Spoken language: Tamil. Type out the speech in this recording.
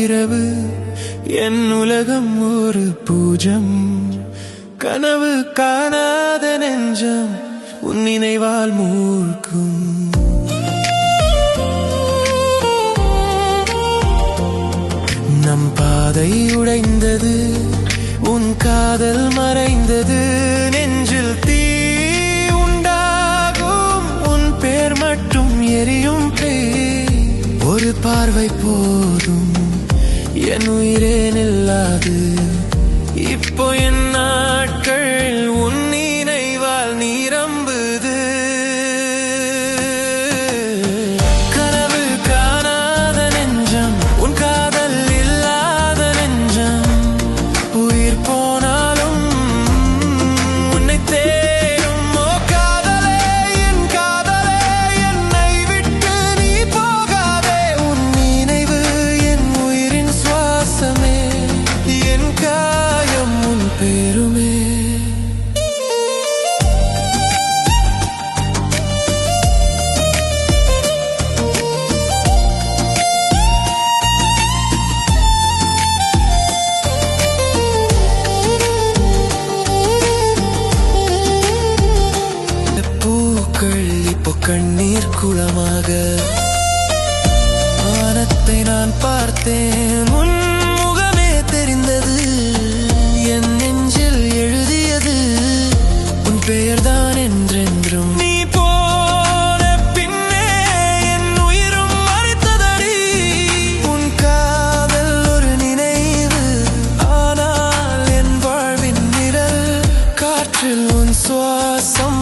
இரவு என் உலகம் ஒரு பூஜம் கனவு காணாத நெஞ்சம் உன் நினைவால் மூழ்கும் நம் பாதை உடைந்தது உன் காதல் மறைந்தது நெஞ்சில் தீ உண்டாகும் உன் பேர் மட்டும் எரியும் ஒரு பார்வை போதும் என் உயிரே நில்லாது இப்போ என் நாட்கள் உன் நினைவால் நிரம்புது கனவு காணாத நெஞ்சம் உன் காதல் இல்லாத நெஞ்சம் உயிர் போனாலும் உன்னை தேடும் ஓ காதலே என் காதலே என்னை விட்டு நீ போகாதே உன் நினைவு என் உயிரின் சுவாசமே என் காயம் உன் பேருமே பூக்கள் இப்போ கண்ணீர் குளமாக வானத்தை நான் பார்த்தேன் உன் முகமே தெரிந்தது என் நெஞ்சில் எழுதியது உன் பெயர்தான் என்றென்றும் நீ போன பின்னே என் உயிரும் மறைத்ததடி உன் காதல் ஒரு நினைவு ஆனால் என் வாழ்வின் நிழல் காற்றில் உன் சுவாசம்